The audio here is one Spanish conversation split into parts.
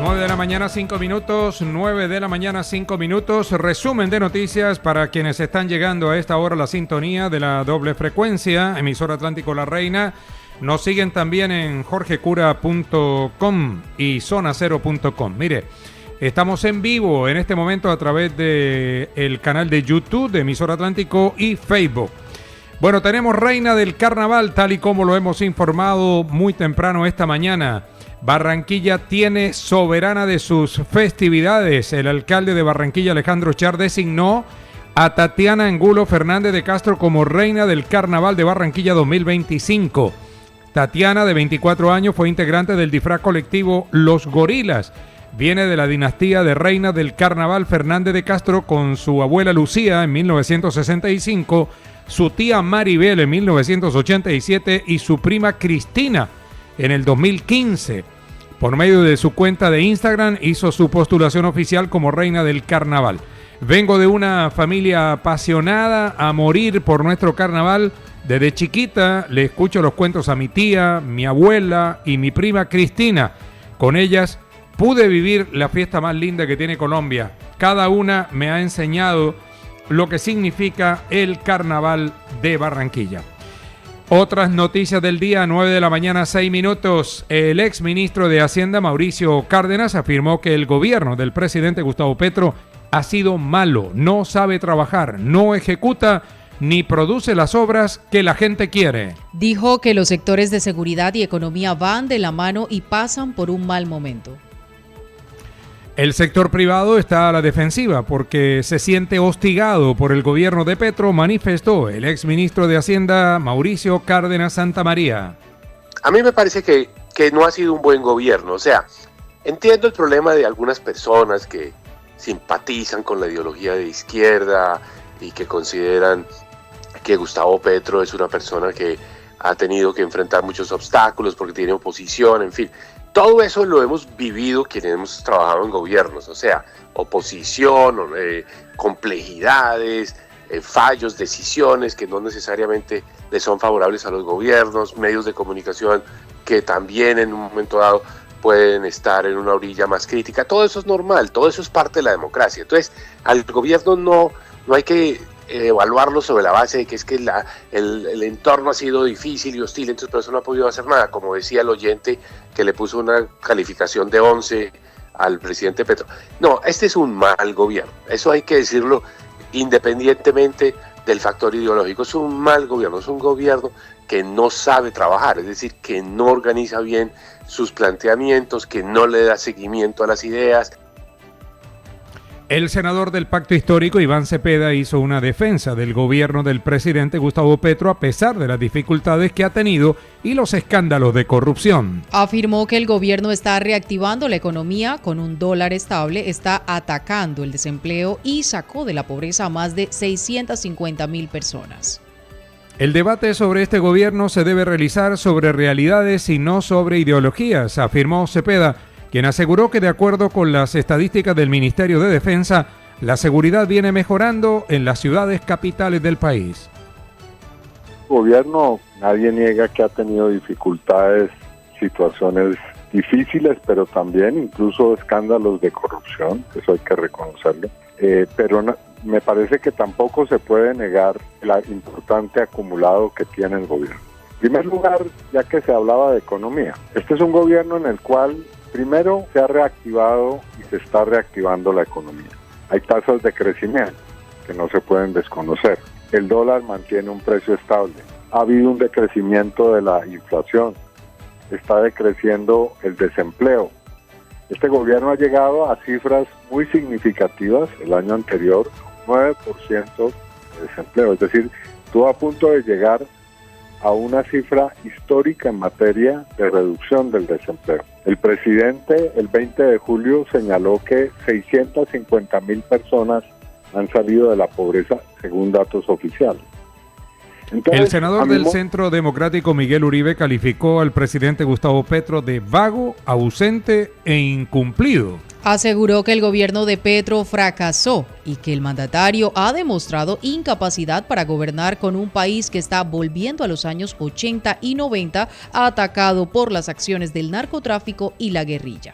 9 de la mañana, 5 minutos, 9 de la mañana, 5 minutos. Resumen de noticias para quienes están llegando a esta hora a la sintonía de la doble frecuencia, emisora Atlántico La Reina. Nos siguen también en jorgecura.com y zonacero.com. Mire, estamos en vivo en este momento a través del canal de YouTube de emisora Atlántico y Facebook. Bueno, tenemos Reina del Carnaval, tal y como lo hemos informado muy temprano esta mañana. Barranquilla tiene soberana de sus festividades. El alcalde de Barranquilla, Alejandro Char, designó a Tatiana Angulo Fernández de Castro como reina del Carnaval de Barranquilla 2025. Tatiana, de 24 años, fue integrante del disfraz colectivo Los Gorilas. Viene de la dinastía de reinas del Carnaval Fernández de Castro, con su abuela Lucía en 1965, su tía Maribel en 1987 y su prima Cristina en el 2015. Por medio de su cuenta de Instagram hizo su postulación oficial como reina del carnaval. Vengo de una familia apasionada a morir por nuestro carnaval. Desde chiquita le escucho los cuentos a mi tía, mi abuela y mi prima Cristina. Con ellas pude vivir la fiesta más linda que tiene Colombia. Cada una me ha enseñado lo que significa el carnaval de Barranquilla. Otras noticias del día, 9 de la mañana, 6 minutos. El exministro de Hacienda, Mauricio Cárdenas, afirmó que el gobierno del presidente Gustavo Petro ha sido malo, no sabe trabajar, no ejecuta ni produce las obras que la gente quiere. Dijo que los sectores de seguridad y economía van de la mano y pasan por un mal momento. El sector privado está a la defensiva porque se siente hostigado por el gobierno de Petro, manifestó el exministro de Hacienda, Mauricio Cárdenas Santamaría. A mí me parece que no ha sido un buen gobierno. O sea, entiendo el problema de algunas personas que simpatizan con la ideología de izquierda y que consideran que Gustavo Petro es una persona que ha tenido que enfrentar muchos obstáculos porque tiene oposición, en fin. Todo eso lo hemos vivido quienes hemos trabajado en gobiernos, o sea, oposición, complejidades, fallos, decisiones que no necesariamente le son favorables a los gobiernos, medios de comunicación que también en un momento dado pueden estar en una orilla más crítica. Todo eso es normal, todo eso es parte de la democracia. Entonces, al gobierno no hay que evaluarlo sobre la base de que es que el entorno ha sido difícil y hostil, entonces por eso no ha podido hacer nada, como decía el oyente que le puso una calificación de 11 al presidente Petro. No, este es un mal gobierno, eso hay que decirlo independientemente del factor ideológico. Es un mal gobierno, es un gobierno que no sabe trabajar, es decir, que no organiza bien sus planteamientos, que no le da seguimiento a las ideas. El senador del Pacto Histórico, Iván Cepeda, hizo una defensa del gobierno del presidente Gustavo Petro a pesar de las dificultades que ha tenido y los escándalos de corrupción. Afirmó que el gobierno está reactivando la economía con un dólar estable, está atacando el desempleo y sacó de la pobreza a más de 650,000 personas. El debate sobre este gobierno se debe realizar sobre realidades y no sobre ideologías, afirmó Cepeda, quien aseguró que de acuerdo con las estadísticas del Ministerio de Defensa, la seguridad viene mejorando en las ciudades capitales del país. El gobierno, nadie niega que ha tenido dificultades, situaciones difíciles, pero también incluso escándalos de corrupción, eso hay que reconocerlo. Pero me parece que tampoco se puede negar el importante acumulado que tiene el gobierno. En primer lugar, ya que se hablaba de economía, este es un gobierno en el cual primero se ha reactivado y se está reactivando la economía. Hay tasas de crecimiento que no se pueden desconocer. El dólar mantiene un precio estable. Ha habido un decrecimiento de la inflación. Está decreciendo el desempleo. Este gobierno ha llegado a cifras muy significativas. El año anterior, 9% de desempleo. Es decir, estuvo a punto de llegar a una cifra histórica en materia de reducción del desempleo. El presidente el 20 de julio señaló que 650,000 personas han salido de la pobreza según datos oficiales. Entonces, el senador del Centro Democrático Miguel Uribe calificó al presidente Gustavo Petro de vago, ausente e incumplido. Aseguró que el gobierno de Petro fracasó y que el mandatario ha demostrado incapacidad para gobernar con un país que está volviendo a los años 80 y 90, atacado por las acciones del narcotráfico y la guerrilla.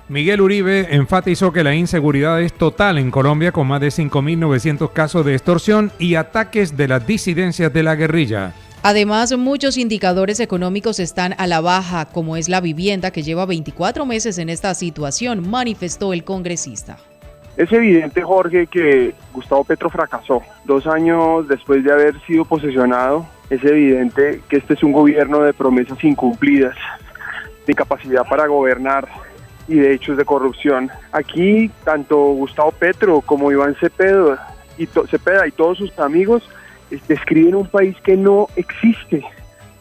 Miguel Uribe enfatizó que la inseguridad es total en Colombia, con más de 5.900 casos de extorsión y ataques de las disidencias de la guerrilla. Además, muchos indicadores económicos están a la baja, como es la vivienda, que lleva 24 meses en esta situación, manifestó el congresista. Es evidente, Jorge, que Gustavo Petro fracasó. 2 años después de haber sido posesionado, es evidente que este es un gobierno de promesas incumplidas, de incapacidad para gobernar y de hechos de corrupción. Aquí, tanto Gustavo Petro como Iván Cepeda y todos sus amigos describen un país que no existe.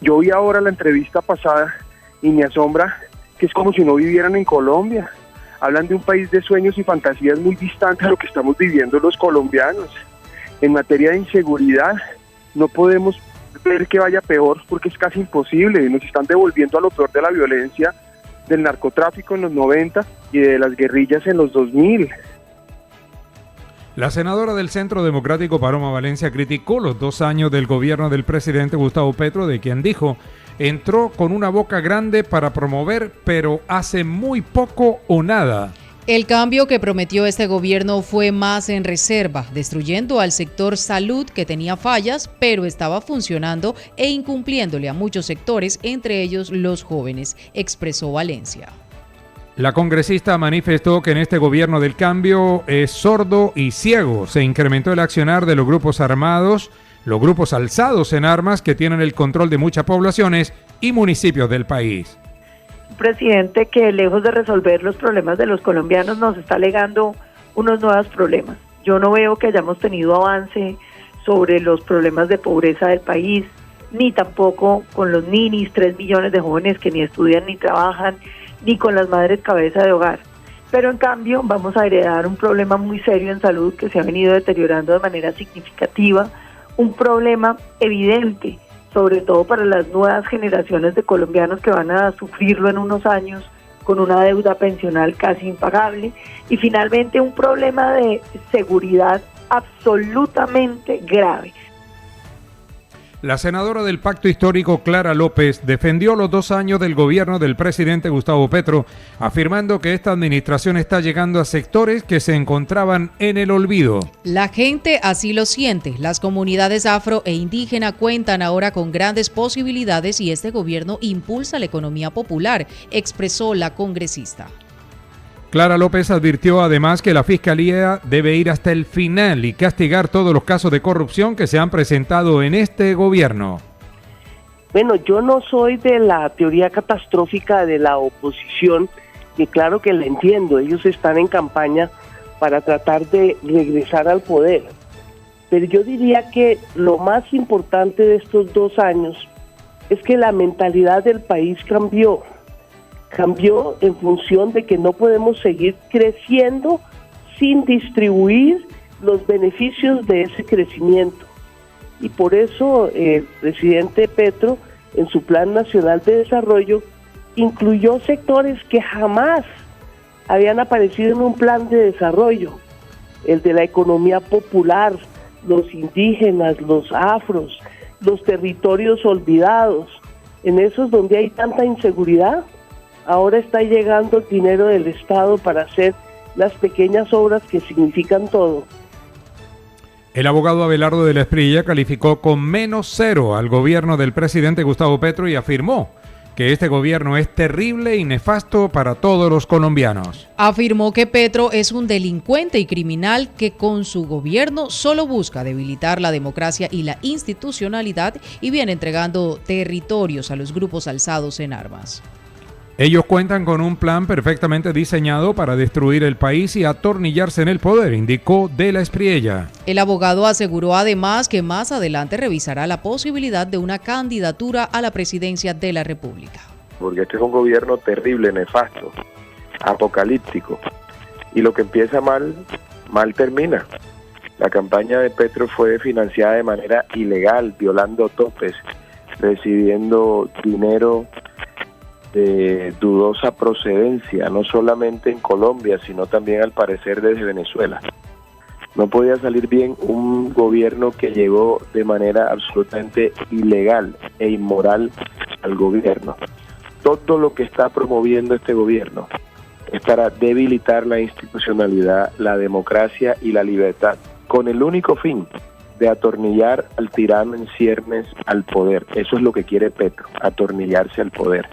Yo vi ahora la entrevista pasada y me asombra que es como si no vivieran en Colombia. Hablan de un país de sueños y fantasías muy distante a lo que estamos viviendo los colombianos. En materia de inseguridad, no podemos ver que vaya peor porque es casi imposible. Nos están devolviendo a lo peor de la violencia del narcotráfico en los 90 y de las guerrillas en los 2000. La senadora del Centro Democrático, Paloma Valencia, criticó los 2 años del gobierno del presidente Gustavo Petro, de quien dijo: entró con una boca grande para promover, pero hace muy poco o nada. El cambio que prometió este gobierno fue más en reserva, destruyendo al sector salud, que tenía fallas, pero estaba funcionando, e incumpliéndole a muchos sectores, entre ellos los jóvenes, expresó Valencia. La congresista manifestó que en este gobierno del cambio es sordo y ciego. Se incrementó el accionar de los grupos armados, los grupos alzados en armas, que tienen el control de muchas poblaciones y municipios del país. Un presidente que, lejos de resolver los problemas de los colombianos, nos está legando unos nuevos problemas. Yo no veo que hayamos tenido avance sobre los problemas de pobreza del país, ni tampoco con los ninis, 3 millones de jóvenes que ni estudian ni trabajan, ni con las madres cabeza de hogar. Pero en cambio vamos a heredar un problema muy serio en salud que se ha venido deteriorando de manera significativa, un problema evidente, sobre todo para las nuevas generaciones de colombianos que van a sufrirlo en unos años con una deuda pensional casi impagable, y finalmente un problema de seguridad absolutamente grave. La senadora del Pacto Histórico, Clara López, defendió los 2 años del gobierno del presidente Gustavo Petro, afirmando que esta administración está llegando a sectores que se encontraban en el olvido. La gente así lo siente. Las comunidades afro e indígena cuentan ahora con grandes posibilidades y este gobierno impulsa la economía popular, expresó la congresista. Clara López advirtió además que la Fiscalía debe ir hasta el final y castigar todos los casos de corrupción que se han presentado en este gobierno. Bueno, yo no soy de la teoría catastrófica de la oposición, que claro que la entiendo, ellos están en campaña para tratar de regresar al poder. Pero yo diría que lo más importante de estos 2 años es que la mentalidad del país cambió en función de que no podemos seguir creciendo sin distribuir los beneficios de ese crecimiento. Y por eso el presidente Petro, en su Plan Nacional de Desarrollo, incluyó sectores que jamás habían aparecido en un plan de desarrollo: el de la economía popular, los indígenas, los afros, los territorios olvidados. En esos donde hay tanta inseguridad, ahora está llegando el dinero del Estado para hacer las pequeñas obras que significan todo. El abogado Abelardo de la Espriella calificó con -0 al gobierno del presidente Gustavo Petro y afirmó que este gobierno es terrible y nefasto para todos los colombianos. Afirmó que Petro es un delincuente y criminal que con su gobierno solo busca debilitar la democracia y la institucionalidad y viene entregando territorios a los grupos alzados en armas. Ellos cuentan con un plan perfectamente diseñado para destruir el país y atornillarse en el poder, indicó de la Espriella. El abogado aseguró además que más adelante revisará la posibilidad de una candidatura a la presidencia de la República. Porque este es un gobierno terrible, nefasto, apocalíptico, y lo que empieza mal termina. La campaña de Petro fue financiada de manera ilegal, violando topes, recibiendo dinero de dudosa procedencia, no solamente en Colombia, sino también al parecer desde Venezuela. No podía salir bien un gobierno que llegó de manera absolutamente ilegal e inmoral al gobierno. Todo lo que está promoviendo este gobierno es para debilitar la institucionalidad, la democracia y la libertad, con el único fin de atornillar al tirano en ciernes al poder. Eso es lo que quiere Petro, atornillarse al poder.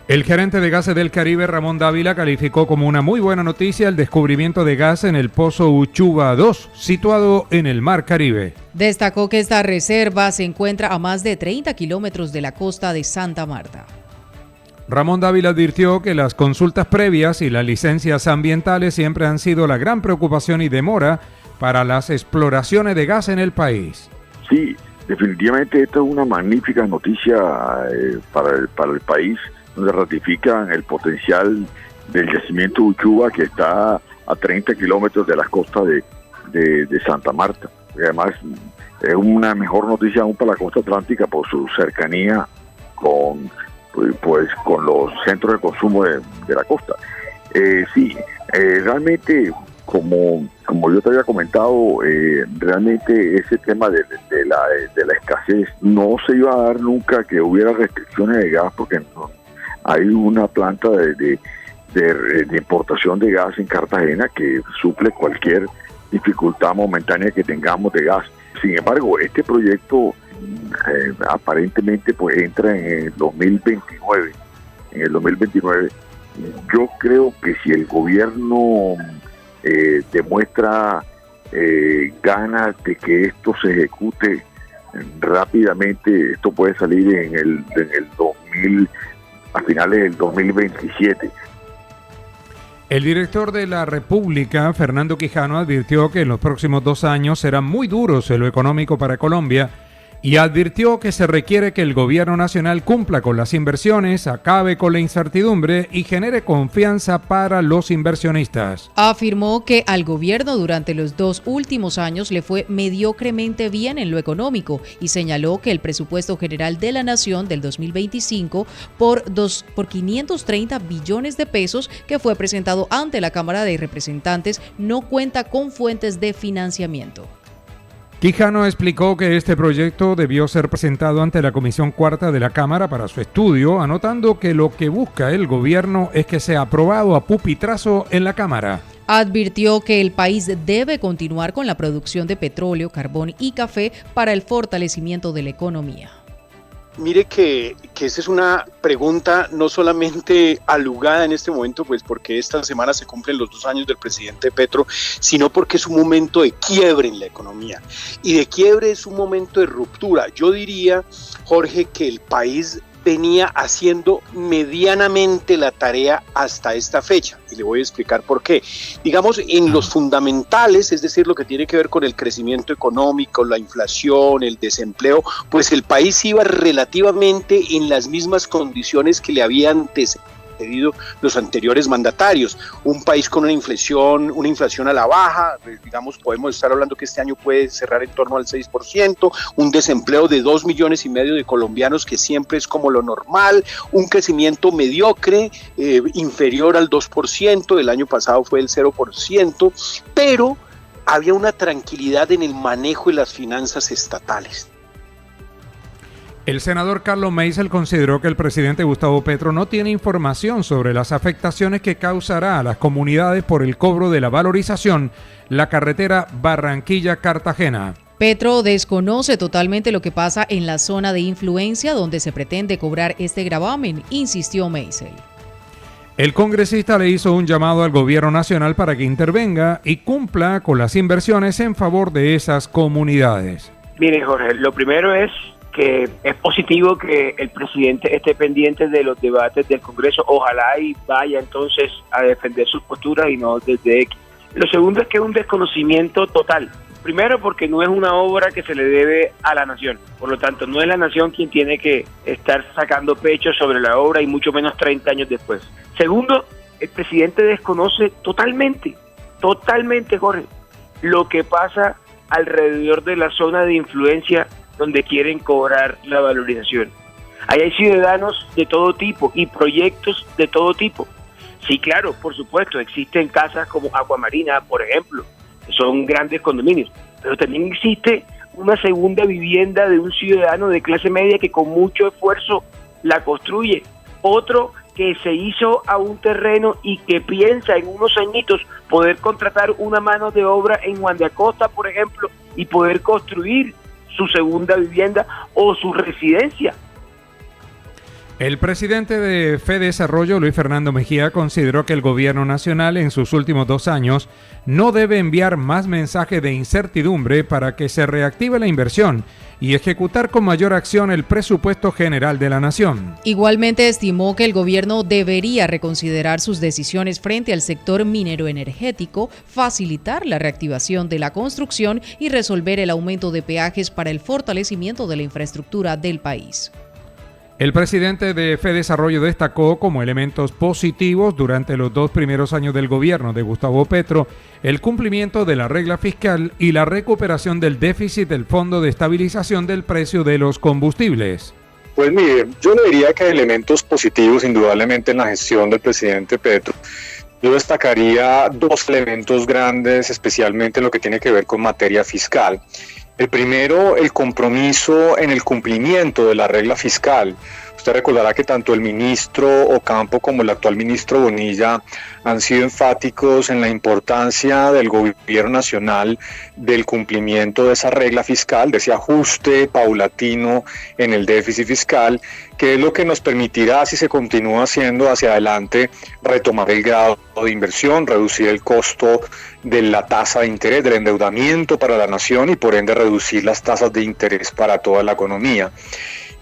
El gerente de Gases del Caribe, Ramón Dávila, calificó como una muy buena noticia el descubrimiento de gas en el pozo Uchuva 2, situado en el Mar Caribe. Destacó que esta reserva se encuentra a más de 30 kilómetros de la costa de Santa Marta. Ramón Dávila advirtió que las consultas previas y las licencias ambientales siempre han sido la gran preocupación y demora para las exploraciones de gas en el país. Sí, definitivamente esta es una magnífica noticia para el país, donde ratifican el potencial del yacimiento Uchuva, que está a 30 kilómetros de la costa de Santa Marta. Y además es una mejor noticia aún para la costa atlántica por su cercanía con los centros de consumo de la costa. Realmente, como yo te había comentado, realmente ese tema de la escasez no se iba a dar nunca, que hubiera restricciones de gas, porque no, hay una planta de importación de gas en Cartagena que suple cualquier dificultad momentánea que tengamos de gas. Sin embargo, este proyecto aparentemente pues entra en el 2029. Yo creo que si el gobierno demuestra ganas de que esto se ejecute rápidamente, esto puede salir en el 2000, a finales del 2027. El director de la República, Fernando Quijano, advirtió que en los próximos 2 años serán muy duros en lo económico para Colombia y advirtió que se requiere que el gobierno nacional cumpla con las inversiones, acabe con la incertidumbre y genere confianza para los inversionistas. Afirmó que al gobierno durante los 2 últimos años le fue mediocremente bien en lo económico y señaló que el presupuesto general de la nación del 2025 por 530 billones de pesos que fue presentado ante la Cámara de Representantes no cuenta con fuentes de financiamiento. Quijano explicó que este proyecto debió ser presentado ante la Comisión Cuarta de la Cámara para su estudio, anotando que lo que busca el gobierno es que sea aprobado a pupitrazo en la Cámara. Advirtió que el país debe continuar con la producción de petróleo, carbón y café para el fortalecimiento de la economía. Mire que esta es una pregunta no solamente alugada en este momento, pues porque esta semana se cumplen los 2 años del presidente Petro, sino porque es un momento de quiebre en la economía. Y de quiebre es un momento de ruptura. Yo diría, Jorge, que el país venía haciendo medianamente la tarea hasta esta fecha, y le voy a explicar por qué. Digamos, en los fundamentales, es decir, lo que tiene que ver con el crecimiento económico, la inflación, el desempleo, pues el país iba relativamente en las mismas condiciones que le había antecedido los anteriores mandatarios. Un país con una inflación a la baja, digamos, podemos estar hablando que este año puede cerrar en torno al 6%, un desempleo de 2,5 millones de colombianos, que siempre es como lo normal, un crecimiento mediocre, inferior al 2%, el año pasado fue el 0%, pero había una tranquilidad en el manejo de las finanzas estatales. El senador Carlos Meisel consideró que el presidente Gustavo Petro no tiene información sobre las afectaciones que causará a las comunidades por el cobro de la valorización la carretera Barranquilla-Cartagena. Petro desconoce totalmente lo que pasa en la zona de influencia donde se pretende cobrar este gravamen, insistió Meisel. El congresista le hizo un llamado al gobierno nacional para que intervenga y cumpla con las inversiones en favor de esas comunidades. Mire, Jorge, lo primero es que es positivo que el presidente esté pendiente de los debates del Congreso, ojalá y vaya entonces a defender sus posturas y no desde X. Lo segundo es que es un desconocimiento total. Primero, porque no es una obra que se le debe a la nación, por lo tanto no es la nación quien tiene que estar sacando pecho sobre la obra y mucho menos 30 años después. Segundo, el presidente desconoce totalmente, Jorge, lo que pasa alrededor de la zona de influencia donde quieren cobrar la valorización. Ahí hay ciudadanos de todo tipo y proyectos de todo tipo. Sí, claro, por supuesto, existen casas como Aguamarina, por ejemplo, que son grandes condominios, pero también existe una segunda vivienda de un ciudadano de clase media que con mucho esfuerzo la construye. Otro que se hizo a un terreno y que piensa en unos añitos poder contratar una mano de obra en Juan de Acosta, por ejemplo, y poder construir su segunda vivienda o su residencia. El presidente de FEDesarrollo, Luis Fernando Mejía, consideró que el gobierno nacional en sus últimos 2 años no debe enviar más mensajes de incertidumbre para que se reactive la inversión y ejecutar con mayor acción el presupuesto general de la nación. Igualmente estimó que el gobierno debería reconsiderar sus decisiones frente al sector minero-energético, facilitar la reactivación de la construcción y resolver el aumento de peajes para el fortalecimiento de la infraestructura del país. El presidente de FEDesarrollo destacó como elementos positivos durante los 2 primeros años del gobierno de Gustavo Petro el cumplimiento de la regla fiscal y la recuperación del déficit del Fondo de Estabilización del Precio de los Combustibles. Pues mire, yo le diría que hay elementos positivos indudablemente en la gestión del presidente Petro. Yo destacaría 2 elementos grandes, especialmente en lo que tiene que ver con materia fiscal. El primero, el compromiso en el cumplimiento de la regla fiscal. Usted recordará que tanto el ministro Ocampo como el actual ministro Bonilla han sido enfáticos en la importancia del gobierno nacional del cumplimiento de esa regla fiscal, de ese ajuste paulatino en el déficit fiscal, que es lo que nos permitirá, si se continúa haciendo hacia adelante, retomar el grado de inversión, reducir el costo de la tasa de interés, del endeudamiento para la nación y por ende reducir las tasas de interés para toda la economía.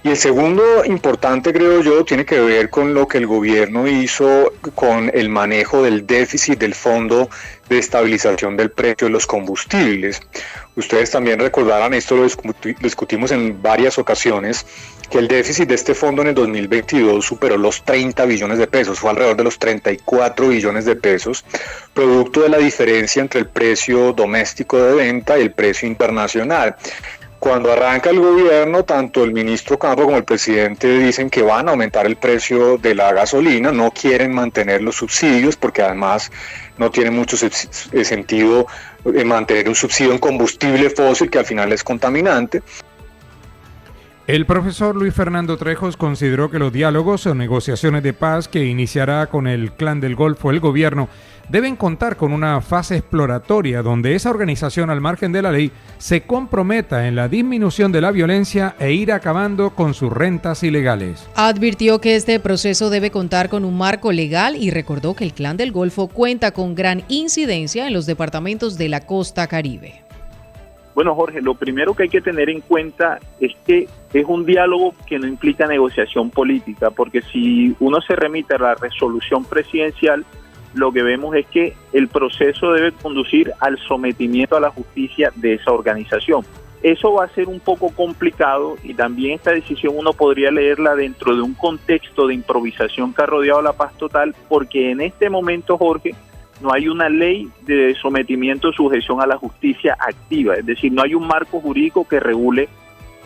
Y el segundo importante, creo yo, tiene que ver con lo que el gobierno hizo con el manejo del déficit del Fondo de Estabilización del Precio de los Combustibles. Ustedes también recordarán, esto lo discutimos en varias ocasiones, que el déficit de este fondo en el 2022 superó los 30 billones de pesos, fue alrededor de los 34 billones de pesos, producto de la diferencia entre el precio doméstico de venta y el precio internacional. Cuando arranca el gobierno, tanto el ministro Campo como el presidente dicen que van a aumentar el precio de la gasolina, no quieren mantener los subsidios porque además no tiene mucho sentido mantener un subsidio en combustible fósil que al final es contaminante. El profesor Luis Fernando Trejos consideró que los diálogos o negociaciones de paz que iniciará con el Clan del Golfo el gobierno deben contar con una fase exploratoria donde esa organización al margen de la ley se comprometa en la disminución de la violencia e ir acabando con sus rentas ilegales. Advirtió que este proceso debe contar con un marco legal y recordó que el Clan del Golfo cuenta con gran incidencia en los departamentos de la costa Caribe. Bueno, Jorge, lo primero que hay que tener en cuenta es que es un diálogo que no implica negociación política, porque si uno se remite a la resolución presidencial, lo que vemos es que el proceso debe conducir al sometimiento a la justicia de esa organización. Eso va a ser un poco complicado y también esta decisión uno podría leerla dentro de un contexto de improvisación que ha rodeado la paz total, porque en este momento, Jorge, no hay una ley de sometimiento o sujeción a la justicia activa, es decir, no hay un marco jurídico que regule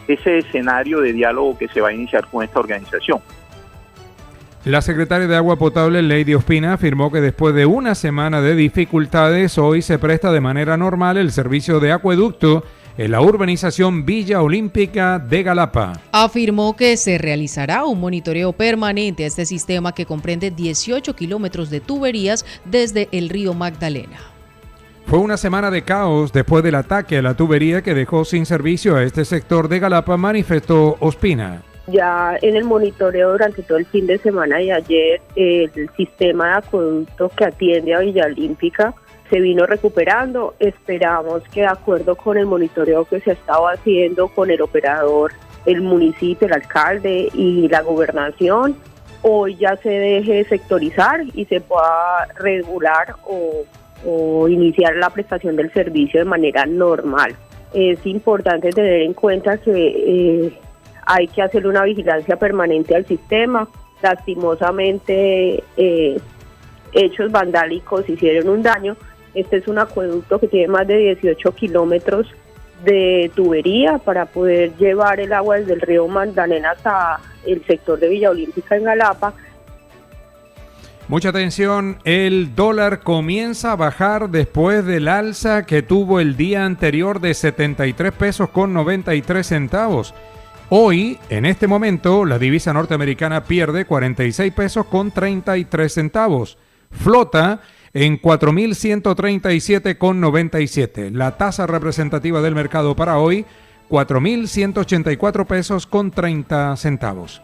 ese escenario de diálogo que se va a iniciar con esta organización. La secretaria de Agua Potable, Lady Ospina, afirmó que después de una semana de dificultades, hoy se presta de manera normal el servicio de acueducto en la urbanización Villa Olímpica de Galapa. Afirmó que se realizará un monitoreo permanente a este sistema que comprende 18 kilómetros de tuberías desde el río Magdalena. Fue una semana de caos después del ataque a la tubería que dejó sin servicio a este sector de Galapa, manifestó Ospina. Ya en el monitoreo durante todo el fin de semana y ayer, el sistema de acueducto que atiende a Villa Olímpica se vino recuperando. Esperamos que de acuerdo con el monitoreo que se ha estado haciendo con el operador, el municipio, el alcalde y la gobernación, hoy ya se deje sectorizar y se pueda regular o iniciar la prestación del servicio de manera normal. Es importante tener en cuenta que hay que hacer una vigilancia permanente al sistema. Lastimosamente, hechos vandálicos hicieron un daño. Este es un acueducto que tiene más de 18 kilómetros de tubería para poder llevar el agua desde el río Magdalena hasta el sector de Villa Olímpica en Galapa. Mucha atención, el dólar comienza a bajar después del alza que tuvo el día anterior de 73 pesos con 93 centavos. Hoy, en este momento, la divisa norteamericana pierde 46 pesos con 33 centavos. Flota en 4.137,97. La tasa representativa del mercado para hoy, 4.184 pesos con 30 centavos.